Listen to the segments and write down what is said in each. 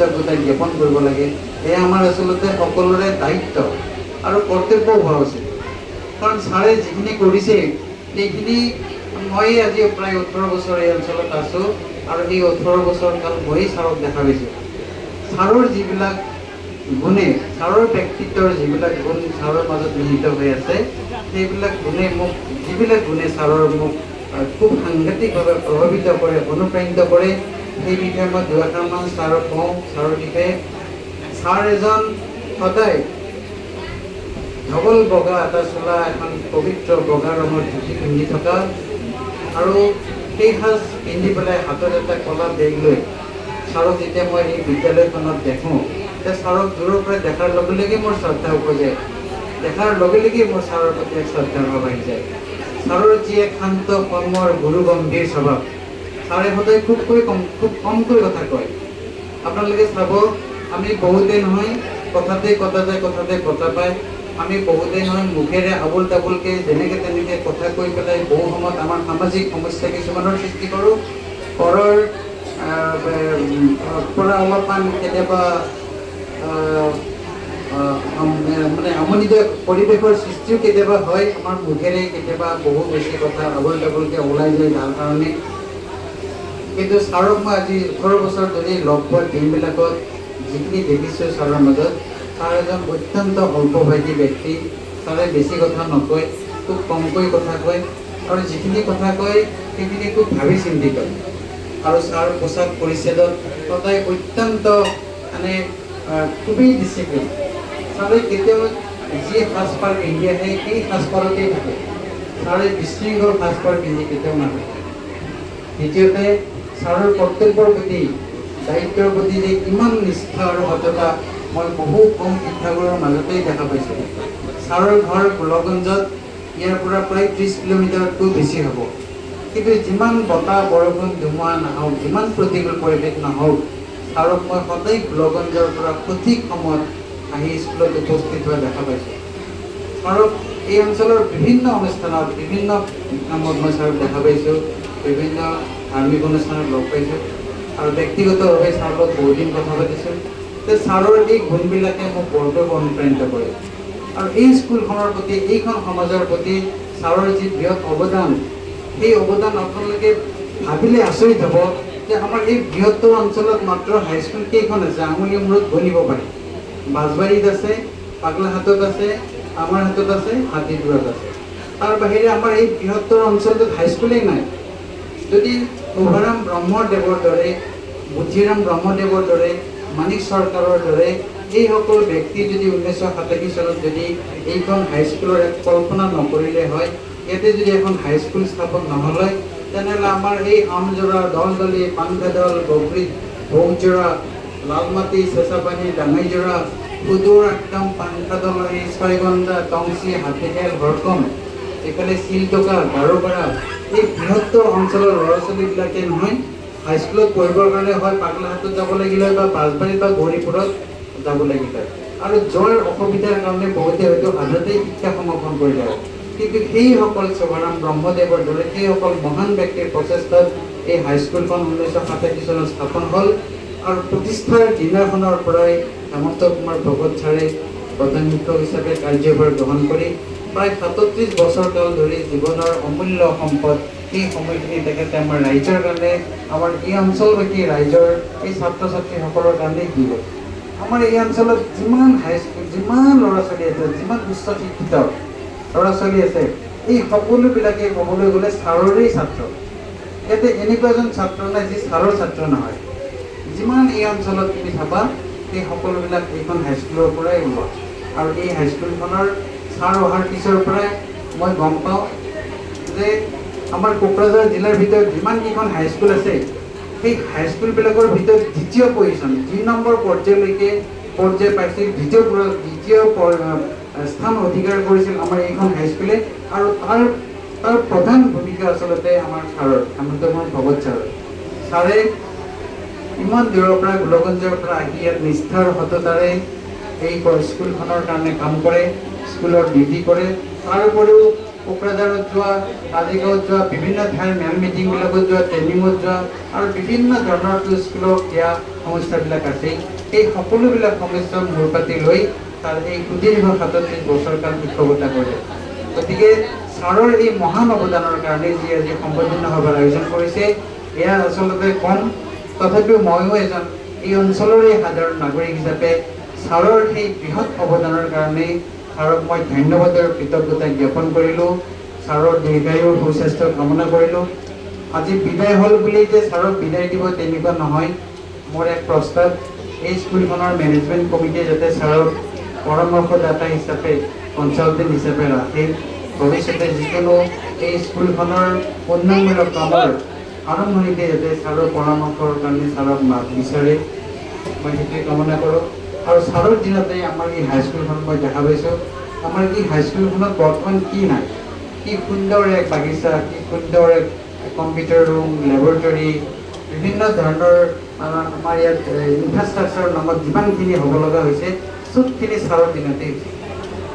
কৃতজ্ঞতা জ্ঞাপন কৰিব লাগে। এয়া আমাৰ আচলতে সকলোৰে দায়িত্ব আৰু কৰ্তব্য হোৱা উচিত। কাৰণ ছাৰে যিখিনি কৰিছে সেইখিনি মই আজি প্ৰায় 18 বছৰ এই অঞ্চলত আছোঁ আৰু এই 18 বছৰ কাল মই ছাৰক দেখা পাইছোঁ। ছাৰৰ যিবিলাক গুণে, ছাৰৰ ব্যক্তিত্বৰ যিবিলাক গুণ ছাৰৰ মাজত নিহিত হৈ আছে, সেইবিলাক গুণে মোক যিবিলাক গুণে ছাৰৰ মোক খুব সাংঘাতিকভাৱে প্ৰভাৱিত কৰে, অনুপ্ৰাণিত কৰে, সেই বিষয়ে মই দুআষাৰমান ছাৰক কওঁ। ছাৰৰ বিষয়ে ছাৰ এজন সদায় ধবল বগা এটা চোলা, এখন পবিত্ৰ বগা ৰঙৰ ধুতি পিন্ধি থকা আৰু সেই সাজ পিন্ধি পেলাই হাতত এটা কলা বেগ লৈ ছাৰক যেতিয়া মই এই বিদ্যালয়খনত দেখোঁ, তেতিয়া ছাৰক দূৰৰ পৰা দেখাৰ লগে লগে মোৰ শ্ৰদ্ধা উপজে, দেখাৰ লগে লগে মোৰ ছাৰৰ প্ৰতি এক শ্ৰদ্ধাৰ ভাৱ আহি যায়। ছাৰৰ যি এক শান্ত কৰ্মৰ গুৰু গম্ভীৰ স্বভাৱ, ছাৰে সদায় খুব কমকৈ কথা কয়। আপোনালোকে চাব, আমি বহুতেই নহয় কথাতে কটা যায়, কথাতে কটা পায়। আমি বহুতেই নহয় মুখেৰে আবোল তাবোলকৈ যেনেকৈ তেনেকৈ কথা কৈ পেলাই বহু সময়ত আমাৰ সামাজিক সমস্যা কিছুমানৰ সৃষ্টি কৰোঁ। ঘৰৰ পৰা অলপমান কেতিয়াবা মানে আমনিদায়ক পৰিৱেশৰ সৃষ্টিও কেতিয়াবা হয়। আমাৰ মুখেৰে কেতিয়াবা বহু বেছি কথা আবোল তাবোলকৈ ওলাই যায় যাৰ কাৰণে। কিন্তু ছাৰক মই আজি 18 বছৰ ধৰি লগ পোৱা দিনবিলাকত যিখিনি দেখিছোঁ ছাৰৰ মাজত, ছাৰ এজন অত্যন্ত অল্পভাষী ব্যক্তি। ছাৰে বেছি কথা নকয়, খুব কমকৈ কথা কয় আৰু যিখিনি কথা কয় সেইখিনি খুব ভাবি চিন্তি কয়। আৰু ছাৰ পোচাক পৰিচ্ছদত সদায় অত্যন্ত মানে খুবেই ডিচিপ্লিন। ছাৰে কেতিয়াও যি সাজপাৰ পিন্ধি আহে সেই সাজপাৰতেই থাকে। ছাৰে বিশৃংখল সাজপাৰ পিন্ধি কেতিয়াও নাথাকে। দ্বিতীয়তে, ছাৰৰ কৰ্তব্যৰ প্ৰতি, দায়িত্বৰ প্ৰতি যে কিমান নিষ্ঠা আৰু সততা মই বহু কম শিক্ষাগুৰুৰ মাজতেই দেখা পাইছোঁ। ছাৰৰ ঘৰ গোলগঞ্জত, ইয়াৰ পৰা প্ৰায় 30 কিলোমিটাৰতকৈ বেছি হ'ব। কিন্তু যিমান বতাহ বৰষুণ ধুমুহা নহওক, যিমান প্ৰতিকূল পৰিৱেশ নহওক, ছাৰক মই সদায় গোলগঞ্জৰ পৰা সঠিক সময়ত আহি স্কুলত উপস্থিত হোৱা দেখা পাইছোঁ। ছাৰক এই অঞ্চলৰ বিভিন্ন অনুষ্ঠানত, বিভিন্ন কামত মই ছাৰক দেখা পাইছোঁ, বিভিন্ন ধাৰ্মিক অনুষ্ঠানত লগ পাইছোঁ আৰু ব্যক্তিগতভাৱে ছাৰৰ লগত বহুদিন কথা পাতিছোঁ। ছাৰৰ এই গুণবিলাকে মোক বৰকৈ অনুপ্ৰাণিত কৰে আৰু এই স্কুলখনৰ প্ৰতি, এইখন সমাজৰ প্ৰতি ছাৰৰ যি বৃহৎ অৱদান, সেই অৱদান আপোনালোকে ভাবিলে আচৰিত হ'ব যে আমাৰ এই বৃহত্তৰ অঞ্চলত মাত্ৰ হাইস্কুল কেইখন আছে, আঙুলি মূৰত গণিব পাৰি। বাঁছবাৰীত আছে, পাগলাহাটত আছে, আমাৰ হাতত আছে, হাতীদুৰত আছে। তাৰ বাহিৰে আমাৰ এই বৃহত্তৰ অঞ্চলটোত হাইস্কুলেই নাই। যদি শোভাৰাম ব্ৰহ্মদেৱৰ দৰে, বুদ্ধিৰাম ব্ৰহ্মদেৱৰ দৰে, মানিক চৰকাৰৰ দৰে এইসকল ব্যক্তি যদি 1987 চনত যদি এইখন হাইস্কুলৰ এক কল্পনা নকৰিলে হয়, ইয়াতে যদি এখন হাইস্কুল স্থাপন নহ'ল হয়, তেনেহ'লে আমাৰ এই আমজোৰা, দলদলি, পানগাদল, বগৰী, বৌজোৰা, লালমাটি, চেঁচাপানী, ডাঙাইজোৰা, সুদূৰ একদম পানগাদল, এই ছয়গণ্ডা, টংচি, হাতীখেল, হৰকম, এইফালে চিলটকা, গাৰোপাৰা, এই বৃহত্তৰ অঞ্চলৰ ল'ৰা ছোৱালীবিলাকে নহয় হাইস্কুলত পঢ়িবৰ কাৰণে হয় পাগলাহাটত যাব লাগিলে বা বাঁছবাৰীত বা গৌৰীপুৰত যাব লাগিলে, আৰু যোৱাৰ অসুবিধাৰ কাৰণে বহুতে হয়তো আধাতেই শিক্ষা সমাপন কৰি যায়। কিন্তু সেইসকল শোভাৰাম ব্ৰহ্মদেৱৰ দৰে সেইসকল মহান ব্যক্তিৰ প্ৰচেষ্টাত এই হাইস্কুলখন 1987 চনত স্থাপন হ'ল আৰু প্ৰতিষ্ঠাৰ দিনাখনৰ পৰাই হেমন্ত কুমাৰ ভগত ছাৰে প্ৰধান শিক্ষক হিচাপে কাৰ্যভাৰ গ্ৰহণ কৰি প্ৰায় 37 বছৰ কাল ধৰি জীৱনৰ অমূল্য সম্পদ সেই সময়খিনি তেখেতে আমাৰ ৰাইজৰ কাৰণে, আমাৰ এই অঞ্চলবাসী ৰাইজৰ, এই ছাত্ৰ ছাত্ৰীসকলৰ কাৰণে দি গ'ল। আমাৰ এই অঞ্চলত যিমান হাইস্কুল, যিমান ল'ৰা ছোৱালী আছে, যিমান উচ্চ শিক্ষিত ল'ৰা ছোৱালী আছে, এই সকলোবিলাকে ক'বলৈ গ'লে ছাৰৰেই ছাত্ৰ। ইয়াতে এনেকুৱা এজন ছাত্ৰ নাই যি ছাৰৰ ছাত্ৰ নহয়। যিমান এই অঞ্চলত তুমি চাবা, সেই সকলোবিলাক এইখন হাইস্কুলৰ পৰাই ওলোৱা। আৰু এই হাইস্কুলখনৰ ছাৰ অহাৰ পিছৰ পৰাই মই গম পাওঁ যে আমাৰ কোকৰাঝাৰ জিলাৰ ভিতৰত যিমানকেইখন হাইস্কুল আছে, সেই হাইস্কুলবিলাকৰ ভিতৰত দ্বিতীয় পজিশ্যন, 2 নম্বৰ পৰ্যায় পাইছিল, দ্বিতীয় স্থান অধিকাৰ কৰিছিল আমাৰ এইখন হাইস্কুলে। আৰু তাৰ প্ৰধান ভূমিকা আচলতে আমাৰ ছাৰৰ, হেমন্ত কুমাৰ ভগত ছাৰৰ। ছাৰে ইমান দূৰৰ পৰা, গোলগঞ্জৰ পৰা আহি ইয়াত নিষ্ঠাৰ সততাৰে এই স্কুলখনৰ কাৰণে কাম কৰে, স্কুলৰ ডিউটি কৰে। তাৰ উপৰিও কোকৰাঝাৰত যোৱা, কাজিগাঁৱত যোৱা, বিভিন্ন ঠাইৰ মেম মিটিংবিলাকত যোৱা, ট্ৰেইনিঙত যোৱা আৰু বিভিন্ন ধৰণৰ স্কুলৰ ক্ৰীড়া সমস্যাবিলাক আছে। এই সকলোবিলাক সমস্যা মূৰ পাতি লৈ তাৰ এই সুদীৰ্ঘ ৩৭ বছৰ কাল শিক্ষকতা কৰে। গতিকে ছাৰৰ এই মহান অৱদানৰ কাৰণে যি আজি সম্বৰ্ধনা সভাৰ আয়োজন কৰিছে, এয়া আচলতে কম। তথাপিও ময়ো এজন এই অঞ্চলৰে সাধাৰণ নাগৰিক হিচাপে ছাৰৰ সেই বৃহৎ অৱদানৰ কাৰণে ছাৰক মই ধন্যবাদ আৰু কৃতজ্ঞতা জ্ঞাপন কৰিলোঁ। ছাৰৰ দীৰ্ঘায়ুৰ সুস্বাস্থ্য কামনা কৰিলোঁ। আজি বিদায় হ'ল বুলি যে ছাৰক বিদায় দিব তেনেকুৱা নহয়। মোৰ এক প্ৰস্তাৱ, এই স্কুলখনৰ মেনেজমেণ্ট কমিটিয়ে যাতে ছাৰক পৰামৰ্শদাতা হিচাপে, কনচালটেণ্ট হিচাপে ৰাখে। ভৱিষ্যতে যিকোনো এই স্কুলখনৰ উন্নয়নমূলক কামৰ আৰম্ভণিতে যাতে ছাৰৰ পৰামৰ্শৰ কাৰণে ছাৰক মাত বিচাৰে, মই সেইটোৱে কামনা কৰোঁ। আৰু ছাৰৰ দিনতে আমাৰ এই হাইস্কুলখন মই দেখা পাইছোঁ। আমাৰ এই হাইস্কুলখনত বৰ্তমান কি নাই, কি সুন্দৰ এক বাগিচা, কি সুন্দৰ এক কম্পিউটাৰ ৰুম, লেবৰেটৰী, বিভিন্ন ধৰণৰ আমাৰ ইয়াত ইনফ্ৰাষ্ট্ৰাকচাৰৰ নামত যিমানখিনি হ'ব লগা হৈছে চবখিনি ছাৰৰ দিনতেই হৈছে।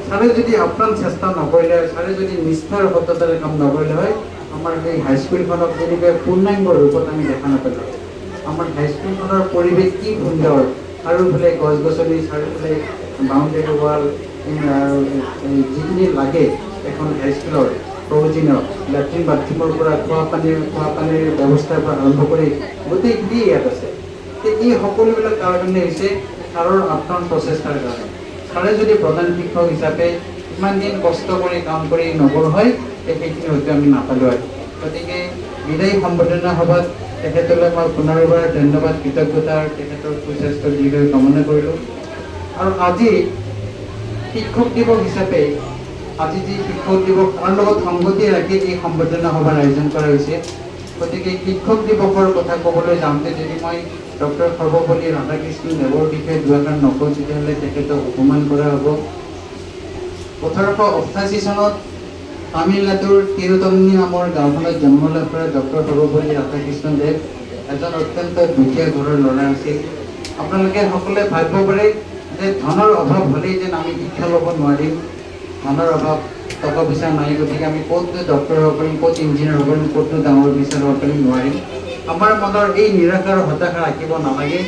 ছাৰে যদি আপ্ৰাণ চেষ্টা নকৰিলে হয়, ছাৰে যদি নিষ্ঠাৰ সততাৰে কাম নকৰিলে হয়, আমাৰ এই হাইস্কুলখনক যেনেকৈ পূৰ্ণাংগ ৰূপত আমি দেখা নাপালোঁ। আমাৰ হাইস্কুলখনৰ পৰিৱেশ কি সুন্দৰ, চাৰিওফালে গছ গছনি, চাৰিওফালে বাউণ্ডেৰী ৱাল, যিখিনি লাগে এখন হাইস্কুলৰ প্ৰয়োজনীয় লেট্ৰিন বাথৰুমৰ পৰা খোৱা পানীৰ ব্যৱস্থাৰ পৰা আৰম্ভ কৰি গোটেইখিনি ইয়াত আছে। এই সকলোবিলাক কাৰণে হৈছে ছাৰৰ আপ্ৰাণ প্ৰচেষ্টাৰ কাৰণে। ছাৰে যদি প্ৰধান শিক্ষক হিচাপে ইমান দিন কষ্ট কৰি কাম কৰি নগ'ল হয়, সেইখিনি হয়তো আমি নাপালোঁ হয়। গতিকে বিদায়ী সম্বৰ্ধনা সভাত তেখেতলৈ মই পুনৰবাৰ ধন্যবাদ, কৃতজ্ঞতা, তেখেতৰ সুস্বাস্থ্য দীৰ্ঘায়ু কামনা কৰিলোঁ। আৰু আজি শিক্ষক দিৱস হিচাপে, আজি যি শিক্ষক দিৱস তাৰ লগত সংগতি ৰাখি এই সম্বৰ্ধনা সভাৰ আয়োজন কৰা হৈছে। গতিকে শিক্ষক দিৱসৰ কথা ক'বলৈ যাওঁতে যদি মই ডক্টৰ সৰ্বপল্লী ৰাধাকৃষ্ণন দেৱৰ বিষয়ে দুআষাৰ নকওঁ, তেতিয়াহ'লে তেখেতক অপমান কৰা হ'ব। 1888 চনত তামিলনাডুৰ তিৰুতন্নি নামৰ গাঁওখনত জন্ম লাভ কৰা ডক্টৰ সৰ্বপল্লী ৰাধাকৃষ্ণন দেৱ এজন অত্যন্ত দুখীয়া ঘৰৰ ল'ৰা আছিল। আপোনালোকে সকলোৱে ভাবিব পাৰে যে ধনৰ অভাৱ হ'লেই যেন আমি শিক্ষা ল'ব নোৱাৰিম, ধনৰ অভাৱ, টকা পইচা নাই, গতিকে আমি ক'তনো ডক্টৰ হ'ব পাৰিম, ক'ত ইঞ্জিনিয়াৰ হ'ব পাৰিম, ক'তনো ডাঙৰ অফিচাৰ হ'ব পাৰিম, নোৱাৰিম। আমাৰ মনৰ এই নিৰাশা আৰু হতাশা ৰাখিব নালাগে।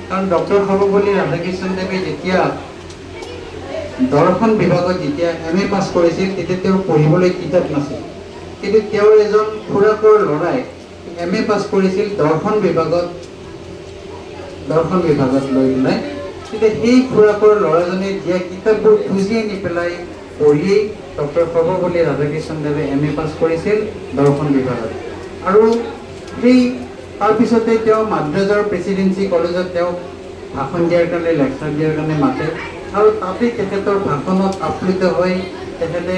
কাৰণ ডক্টৰ সৰ্বপল্লী ৰাধাকৃষ্ণন দেৱে যেতিয়া দৰ্শন বিভাগত যেতিয়া MA পাছ কৰিছিল, তেতিয়া তেওঁৰ পঢ়িবলৈ কিতাপ নাছিল। কিন্তু তেওঁৰ এজন খুৰাকৰ ল'ৰাই MA পাছ কৰিছিল দৰ্শন বিভাগত লৈ পেলাই। তেতিয়া সেই খুৰাকৰ ল'ৰাজনে দিয়া কিতাপবোৰ খুজি আনি পেলাই পঢ়ি ডক্টৰ সৰ্বপল্লী ৰাধাকৃষ্ণন দেৱে MA পাছ কৰিছিল দৰ্শন বিভাগত। আৰু সেই তাৰপিছতে তেওঁ মাদ্ৰাজৰ প্ৰেচিডেঞ্চি কলেজত তেওঁক ভাষণ দিয়াৰ কাৰণে, লেকচাৰ দিয়াৰ কাৰণে মাতে। আৰু তাতেই তেখেতৰ ভাষণত আপ্লুত হৈ তেখেতে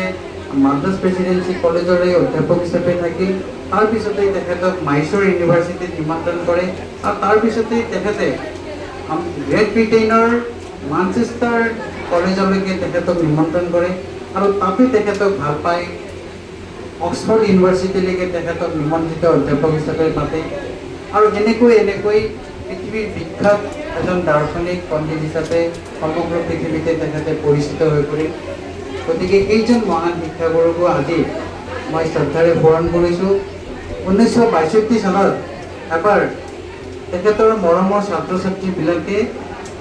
মাদ্ৰাজ প্ৰেচিডেঞ্চি কলেজৰে অধ্যাপক হিচাপে থাকিল। তাৰপিছতেই তেখেতক মাইচুৰ ইউনিভাৰ্চিটিত নিমন্ত্ৰণ কৰে। আৰু তাৰপিছতেই তেখেতে গ্ৰেট ব্ৰিটেইনৰ মানচেষ্টাৰ কলেজলৈকে তেখেতক নিমন্ত্ৰণ কৰে। আৰু তাতে তেখেতক ভাল পায় অক্সফৰ্ড ইউনিভাৰ্চিটিলৈকে তেখেতক নিমন্ত্ৰিত অধ্যাপক হিচাপে পাতে। আৰু এনেকৈ পৃথিৱীৰ বিখ্যাত এজন দাৰ্শনিক পণ্ডিত হিচাপে সমগ্ৰ পৃথিৱীতে তেখেতে পৰিচিত হৈ পৰিল। গতিকে এইজন মহান শিক্ষাগুৰুকো আজি মই শ্ৰদ্ধাৰে সোঁৱৰণ কৰিছোঁ। 1962 চনত এবাৰ তেখেতৰ মৰমৰ ছাত্ৰ ছাত্ৰীবিলাকে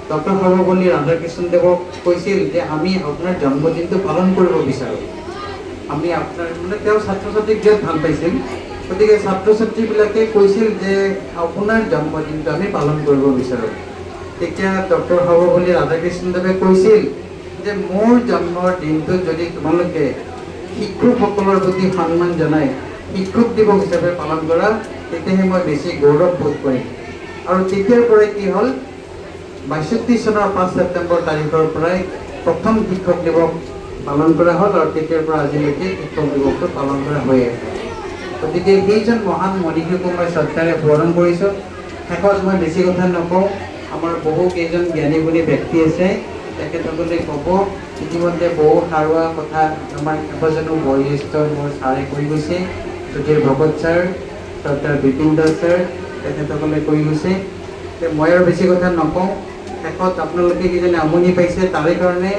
ডক্টৰ সৰ্বপল্লী ৰাধাকৃষ্ণন দেৱক কৈছিল যে আমি আপোনাৰ জন্মদিনটো পালন কৰিব বিচাৰোঁ। আমি আপোনাৰ তেওঁ ছাত্ৰ ছাত্ৰীক বিৰাট ভাল পাইছিল। গতিকে ছাত্ৰ ছাত্ৰীবিলাকে কৈছিল যে আপোনাৰ জন্মদিনটো আমি পালন কৰিব বিচাৰোঁ। তেতিয়া ডক্টৰ সৰ্বপল্লী ৰাধাকৃষ্ণন দেৱে কৈছিল যে মোৰ জন্মৰ দিনটোত যদি তোমালোকে শিক্ষকসকলৰ প্ৰতি সন্মান জনাই শিক্ষক দিৱস হিচাপে পালন কৰা, তেতিয়াহে মই বেছি গৌৰৱ বোধ কৰিম। আৰু তেতিয়াৰ পৰাই কি হ'ল, 62 চনৰ 5 ছেপ্টেম্বৰ তাৰিখৰ পৰাই প্ৰথম শিক্ষক দিৱস পালন কৰা হ'ল। আৰু তেতিয়াৰ পৰা আজিলৈকে শিক্ষক দিৱসটো পালন কৰা হৈ আছে। গতিকে সেইজন মহান মনীষীকো মই শ্ৰদ্ধাৰে সোঁৱৰণ কৰিছোঁ। শেষত মই বেছি কথা নকওঁ, আমাৰ বহু কেইজন জ্ঞানী গুণী ব্যক্তি আছে, তেখেতসকলে ক'ব। ইতিমধ্যে বহু সাৰুৱা কথা আমাৰ কেইবাজনো বয়োজ্যেষ্ঠ মোৰ ছাৰে কৈ গৈছে। Sudhir Bhagat sir, doctor Bipin Das sir, তেখেতসকলে কৈ গৈছে। মই আৰু বেছি কথা নকওঁ। শেষত আপোনালোকে কিজানি আমনি পাইছে, তাৰে কাৰণে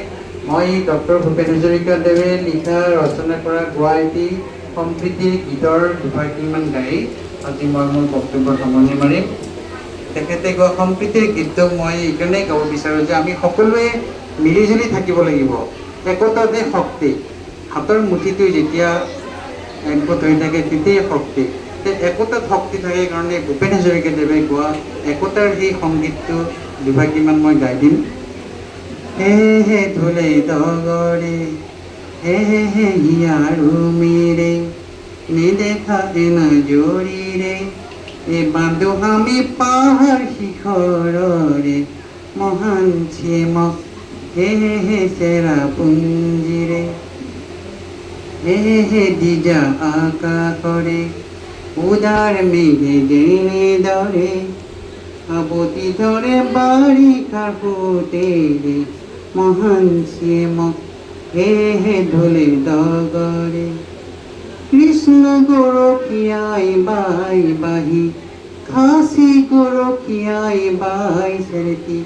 মই ডক্টৰ ভূপেন হাজৰিকাদেৱে লিখা ৰচনা কৰা গুৱাহাটী সম্প্ৰীতিৰ গীতৰ দুভাগিমান গাই আজি মই মোৰ বক্তব্য সামৰণি মাৰিম। তেখেতে গোৱা সম্প্ৰীতিৰ গীতটো মই এইকাৰণেই গাব বিচাৰোঁ যে আমি সকলোৱে মিলিজুলি থাকিব লাগিব। একতাতে শক্তি। হাতৰ মুঠিটো যেতিয়া একগোট হৈ থাকে তেতিয়াই শক্তি। একতাত শক্তি থাকে কাৰণে ভূপেন হাজৰিকাদেৱে গোৱা একতাৰ সেই সংগীতটো দুভাগিমান মই গাই দিম। হে হে ঢোলে ডগৰে, হে হে হিয়াৰু মেৰে, নেদেখা এনা জৰিৰে, এ বান্ধো আমি পাহাৰ শিখৰৰে, মহান চিমক হে হে চেৰাপুঞ্জীৰে, হে হে দিজা আকাশৰে, উদাৰ মেঘে যেনে দৰে, আবতি ধরে বারিখার ফুটেরে, মহান শ্যামক হে হে ঢোলে ডগরে, কৃষ্ণ গরকিয়াই বাই বাহি, খাসি গরকিয়াই বাই সেরতি,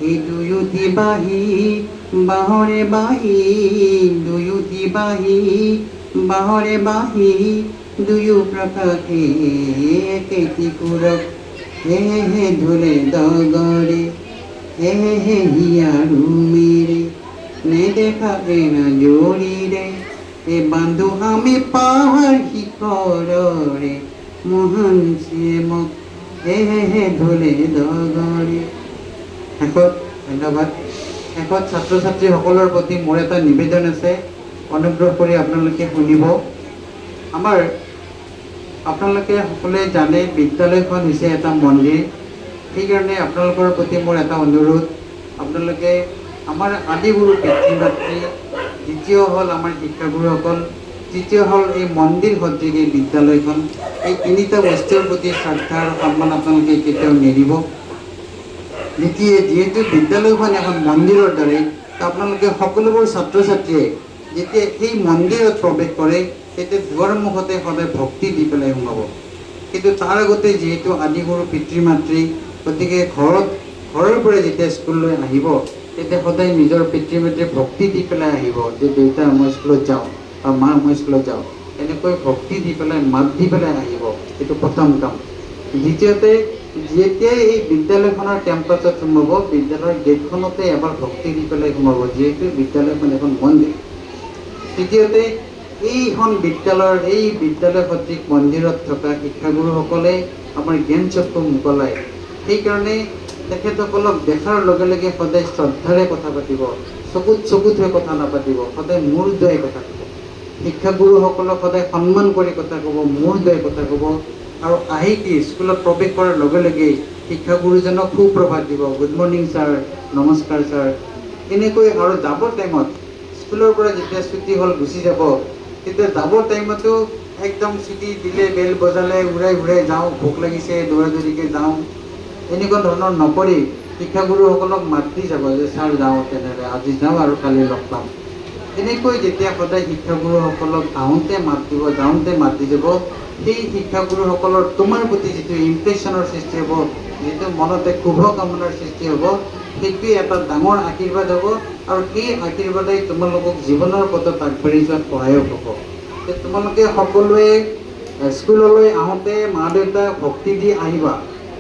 এই দুয়ুতি বাহি বাহরে বাহি, দুয়ুতি বাহি বাহরে বাহি, দুয়ু প্রকাশে কেতি কুরক হে হে ঢোলে ডগরে, হে হে হিয়াৰু মেৰে, নেদেখা এনা জৰিৰে, এ বান্ধো আমি পাহাৰ শিখৰৰে, মহান শ্যামক হে হে ঢোলে ডগৰে। শেষত ধন্যবাদ। শেষত ছাত্ৰ ছাত্ৰীসকলৰ প্ৰতি মোৰ এটা নিবেদন আছে, অনুগ্ৰহ কৰি আপোনালোকে শুনিব। আপোনালোকে সকলোৱে জানে বিদ্যালয়খন হৈছে এটা মন্দিৰ। সেইকাৰণে আপোনালোকৰ প্ৰতি মোৰ এটা অনুৰোধ, আপোনালোকে আমাৰ আদিগুৰু পিতৃ মাতৃ, দ্বিতীয় হ'ল আমাৰ শিক্ষাগুৰুসকল, তৃতীয় হ'ল এই মন্দিৰ সদৃশ এই বিদ্যালয়খন, এই তিনিটা বস্তুৰ প্ৰতি শ্ৰদ্ধা আৰু সন্মান আপোনালোকে কেতিয়াও নেৰিব। যিহেতু বিদ্যালয়খন এখন মন্দিৰৰ দৰে, আপোনালোকে সকলোবোৰ ছাত্ৰ ছাত্ৰীয়ে যেতিয়া সেই মন্দিৰত প্ৰৱেশ কৰে তেতিয়া দুৱাৰ মুখতে সদায় ভক্তি দি পেলাই সোমাব। কিন্তু তাৰ আগতে যিহেতু আদিগুৰু পিতৃ মাতৃ, গতিকে ঘৰৰ পৰা যেতিয়া স্কুললৈ আহিব তেতিয়া সদায় নিজৰ পিতৃ মাতৃয়ে ভক্তি দি পেলাই আহিব যে দেউতা মই স্কুলত যাওঁ বা মা মই স্কুলত যাওঁ, এনেকৈ ভক্তি দি পেলাই মাত দি পেলাই আহিব। এইটো প্ৰথম কাম। দ্বিতীয়তে, যেতিয়াই এই বিদ্যালয়খনৰ কেম্পাছত সোমাব বিদ্যালয়ৰ গেটখনতে এবাৰ ভক্তি দি পেলাই সোমাব, যিহেতু বিদ্যালয়খন এখন মন্দিৰ। তৃতীয়তে, এইখন বিদ্যালয়ৰ এই বিদ্যালয় সদৃশ মন্দিৰত থকা শিক্ষাগুৰুসকলে আমাৰ জ্ঞান চক্ষু মোকলায়। সেইকাৰণে তেখেতসকলক দেখাৰ লগে লগে সদায় শ্ৰদ্ধাৰে কথা পাতিব, চকুত হৈ কথা নাপাতিব, সদায় মূৰ দোৱাই কথা ক'ব। শিক্ষাগুৰুসকলক সদায় সন্মান কৰি কথা ক'ব, মূৰ দোৱাই কথা ক'ব। আৰু আহি স্কুলত প্ৰৱেশ কৰাৰ লগে লগেই শিক্ষাগুৰুজনক সুপ্ৰভাত দিব, গুড মৰ্ণিং ছাৰ, নমস্কাৰ ছাৰ, এনেকৈ। আৰু যাবৰ টাইমত স্কুলৰ পৰা যেতিয়া ছুটি হ'ল গুচি যাব, তেতিয়া যাবৰ টাইমতো একদম ছুটি দিলে বেল বজালে উৰাই যাওঁ, ভোক লাগিছে দৌৰা দৌৰিকৈ যাওঁ, এনেকুৱা ধৰণৰ নকৰি শিক্ষাগুৰুসকলক মাত দি যাব যে ছাৰ যাওঁ, তেনেদৰে আজি যাওঁ আৰু কালি লগ পাম। এনেকৈ যেতিয়া সদায় শিক্ষাগুৰুসকলক আহোঁতে মাত দিব, যাওঁতে মাত দি যাব, সেই শিক্ষাগুৰুসকলৰ তোমাৰ প্ৰতি যিটো ইমপ্ৰেশ্যনৰ সৃষ্টি হ'ব, যিটো মনতে শুভকামনাৰ সৃষ্টি হ'ব, সেইটোৱে এটা ডাঙৰ আশীৰ্বাদ হ'ব। আৰু সেই আশীৰ্বাদে তোমালোকক জীৱনৰ পথত আগবাঢ়ি যোৱাত সহায়ক হ'ব। তোমালোকে সকলোৱে স্কুললৈ আহোঁতে মা দেউতাক ভক্তি দি আহিবা।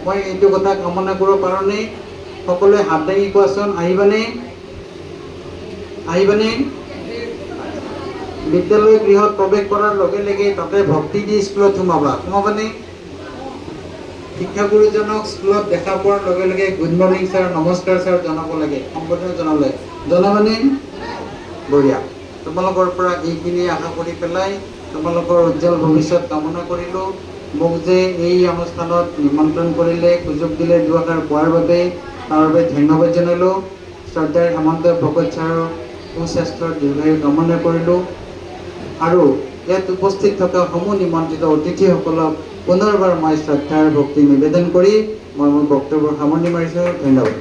মই এইটো কথা কামনা কৰিব পাৰোঁনে? সকলোৱে হাত দাঙি কোৱাচোন, আহিবানে? বিদ্যালয় গৃহত প্ৰৱেশ কৰাৰ লগে লগে তাতে ভক্তি দি স্কুলত সোমাবানে? শিক্ষাগুৰুজনক স্কুলত দেখা পোৱাৰ লগে লগে গুড মৰ্ণিং ছাৰ, নমস্কাৰ ছাৰ জনাব লাগে, সম্বোধন জনাবানে? বঢ়িয়া। তোমালোকৰ পৰা এইখিনি আশা কৰি পেলাই তোমালোকৰ উজ্জ্বল ভৱিষ্যত কামনা কৰিলোঁ। মোক যে এই অনুষ্ঠানত নিমন্ত্ৰণ কৰিলে, সুযোগ দিলে দুআষাৰ কোৱাৰ বাবে, তাৰ বাবে ধন্যবাদ জনালোঁ। শ্ৰদ্ধাৰ হেমন্ত ভকত ছাৰৰ সুস্বাস্থ্যৰ দীৰ্ঘায়ু কামনা কৰিলোঁ। আৰু ইয়াত উপস্থিত থকা সমূহ নিমন্ত্ৰিত অতিথিসকলক পুনৰবাৰ মই শ্ৰদ্ধাৰ ভক্তি নিবেদন কৰি মই মোৰ বক্তব্য সামৰণি মাৰিছোঁ। ধন্যবাদ।